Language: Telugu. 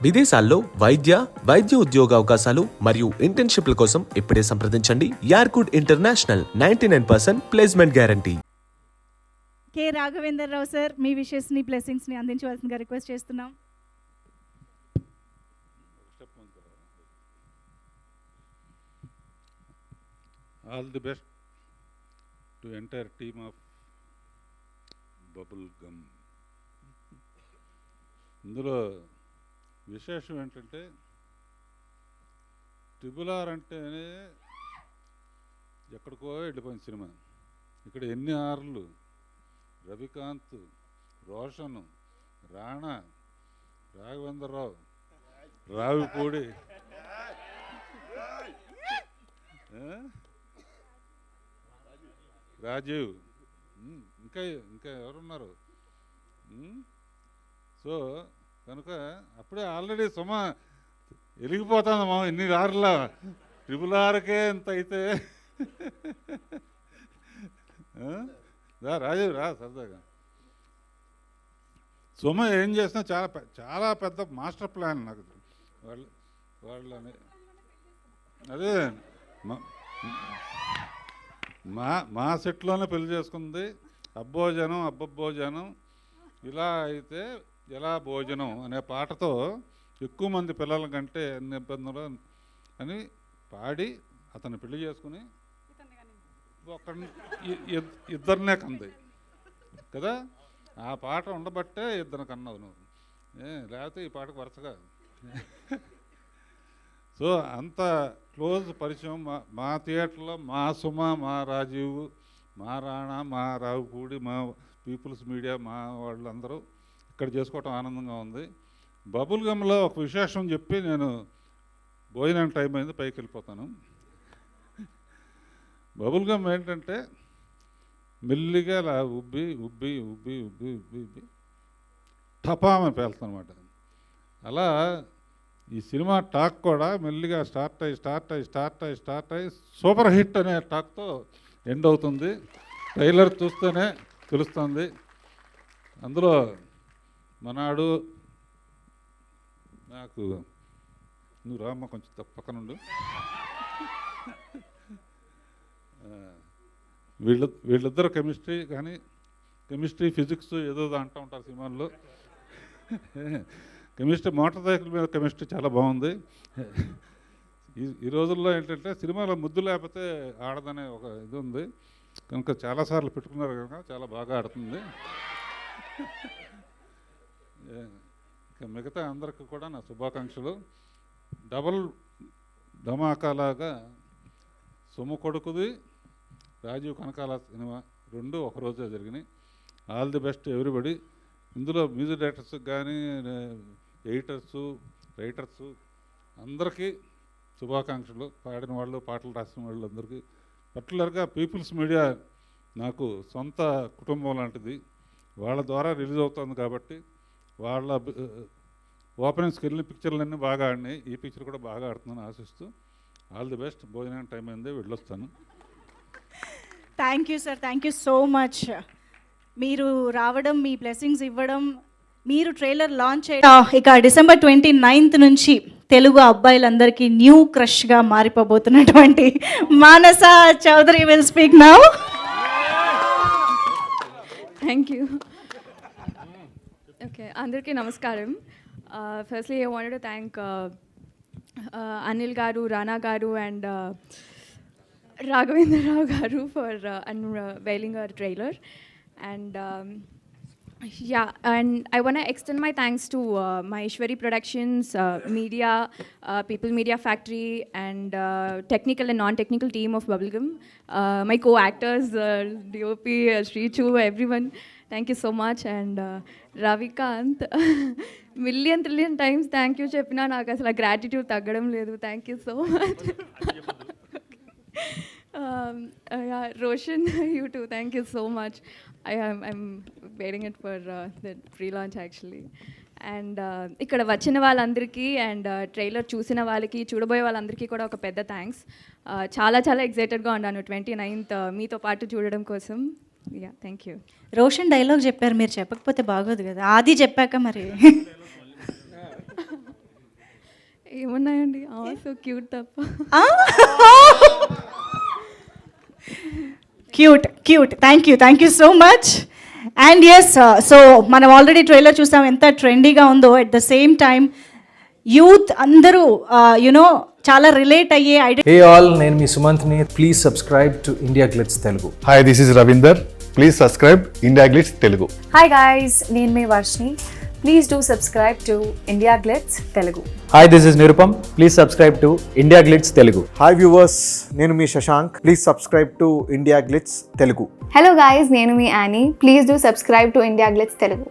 విదేశాల్లో వైద్య ఉద్యోగ అవకాశాలు మరియు ఇంటర్న్షిప్ల కోసం ఇప్పుడే సంప్రదించండి యార్కుడ్ international 99% placement guarantee. K Raghavendra Rao sir, మీ విషెస్ని బ్లెస్సింగ్స్ని అందించవలసిందిగా రిక్వెస్ట్ చేస్తున్నాం. All the best to entire team of bubble gum. ఇందులో విశేషం ఏంటంటే ట్రిబుల్-ఆర్ అంటేనే ఎక్కడికో వెళ్ళిపోయిన సినిమా. ఇక్కడ ఎన్ని ఆర్లు, రవికాంత్, రోషన్, రాణా, రాఘవేంద్రరావు, రావిపూడి, రాజీవ్, ఇంకా ఇంకా ఎవరున్నారు. సో కనుక అప్పుడే ఆల్రెడీ సుమ వెలిగిపోతుంది మా ఇన్ని ఆరులా. ట్రిబుల్-ఆర్కే ఎంత అయితే రాజీవ్ రా సరదాగా. సుమ ఏం చేసినా చాలా పెద్ద మాస్టర్ ప్లాన్ నాకు వాళ్ళని. అదే మా సెట్లోనే పెళ్లి చేసుకుంది. అబ్బబ్బోజనం ఇలా అయితే ఎలా భోజనం అనే పాటతో ఎక్కువ మంది పిల్లల కంటే ఎన్ని ఇబ్బందులు అని పాడి అతన్ని పెళ్లి చేసుకుని ఇద్దరినే కంది కదా. ఆ పాట ఉండబట్టే ఇద్దరు కన్నావు నువ్వు, లేకపోతే ఈ పాటకు వరుసగా. సో అంత క్లోజ్ పరిచయం మా థియేటర్లో. మా సుమ, మా రాజీవ్, మా రాణా, మా రావుపూడి, మా పీపుల్స్ మీడియా, మా వాళ్ళందరూ ఇక్కడ చేసుకోవటం ఆనందంగా ఉంది. బబుల్ గమ్లో ఒక విశేషం చెప్పి నేను భోజనం టైం అయింది పైకి వెళ్ళిపోతాను. బబుల్ గమ్ ఏంటంటే మెల్లిగా అలా ఉబ్బి ఉబ్బి ఉబ్బి ఉబ్బి ఉబ్బి ఉబ్బి టపామని పేలుతుందన్నమాట. అలా ఈ సినిమా టాక్ కూడా మెల్లిగా స్టార్ట్ అయ్యి సూపర్ హిట్ అనే టాక్తో ఎండ్ అవుతుంది. ట్రైలర్ చూస్తేనే తెలుస్తుంది. అందులో మనాడు నాకు నువ్వు రామ్మ కొంచెం పక్కనుండు. వీళ్ళిద్దరు కెమిస్ట్రీ కానీ కెమిస్ట్రీ ఫిజిక్స్ ఏదో అంటూ ఉంటారు సినిమాల్లో. కెమిస్ట్రీ మోటార్ సైకిల్ మీద కెమిస్ట్రీ చాలా బాగుంది. ఈ రోజుల్లో ఏంటంటే సినిమాలో ముద్దు లేకపోతే ఆడదనే ఒక ఇది ఉంది కనుక చాలాసార్లు పెట్టుకున్నారు కనుక చాలా బాగా ఆడుతుంది. మిగతా అందరికి కూడా నా శుభాకాంక్షలు. డబల్ ధమాకాలాగా సొమ్ము కొడుకుది, రాజీవ్ కనకాల సినిమా రెండు ఒకరోజే జరిగినాయి. All the best everybody. ఇందులో మ్యూజిక్ డైరెక్టర్స్ కానీ ఎడిటర్సు, రైటర్సు అందరికీ శుభాకాంక్షలు. పాడిన వాళ్ళు, పాటలు రాసిన వాళ్ళు అందరికీ. పర్టికులర్గా పీపుల్స్ మీడియా నాకు సొంత కుటుంబం లాంటిది. వాళ్ళ ద్వారా రిలీజ్ అవుతుంది కాబట్టి వాళ్ళ ఓపెనింగ్స్కి వెళ్ళిన పిక్చర్లన్నీ బాగా ఆడినాయి. ఈ పిక్చర్ కూడా బాగా ఆడుతుందని ఆశిస్తూ ఆల్ ది బెస్ట్. భోజనం టైం అయింది, వెళ్ళొస్తాను. Thank you sir, thank you so much. మీరు రావడం, మీ బ్లెస్సింగ్స్ ఇవ్వడం, మీరు ట్రైలర్ లాంచ్ చేయడం, ఇక డిసెంబర్ 29th నుంచి తెలుగు అబ్బాయిలందరికీ న్యూ క్రష్గా మారిపోబోతున్నటువంటి Manasa Chowdary will speak now. Thank you. Okay, అందరికీ నమస్కారం. Firstly I wanted to thank Anil garu, Rana garu and Raghavendra Rao garu for unveiling our trailer. And yeah, and I want to extend my thanks to Maheshwari Productions, media, People Media Factory, and technical and non-technical team of Bubblegum. My co-actors, DOP, Srichu, everyone. Thank you so much. And Ravikant, million trillion times thank you చెప్పినా నాకు అసలు గ్రాటిట్యూడ్ తగ్గడం లేదు. Thank you so much. Roshan, you too. Thank you so much. I'm waiting it for the pre-launch actually. And ఇక్కడ వచ్చిన వాళ్ళందరికీ అండ్ ట్రైలర్ చూసిన వాళ్ళకి, చూడబోయే వాళ్ళందరికీ కూడా ఒక పెద్ద థ్యాంక్స్. చాలా చాలా ఎగ్జైటెడ్గా ఉన్నాను 29th మీతో పాటు చూడడం కోసం. Yeah, thank you. Roshan dialogue చెప్పారు, మీరు చెప్పకపోతే బాగోదు కదా. ఆది చెప్పాక మరి ఏమున్నాయండి సో క్యూట్ తప్ప. Cute thank you so much. And yes, so మనం ఆల్రెడీ ట్రైలర్ చూసాం ఎంత ట్రెండీగా ఉందో. At the same time youth అందరూ యునో చాలా రిలేట్ అయ్యే హే ఆల్, నేను మీ సుమంత్ని. Please subscribe to India Glitz Telugu. Hi, this is Ravinder. Please subscribe India Glitz Telugu. Hi guys, నేను మీ Varshini. Please do subscribe to India Glitz Telugu. Hi, this is Nirupam. Please subscribe to India Glitz Telugu. Hi viewers, నేను మీ Shashank. Please subscribe to India Glitz Telugu. Hello guys, నేను మీ Annie. Please do subscribe to India Glitz Telugu.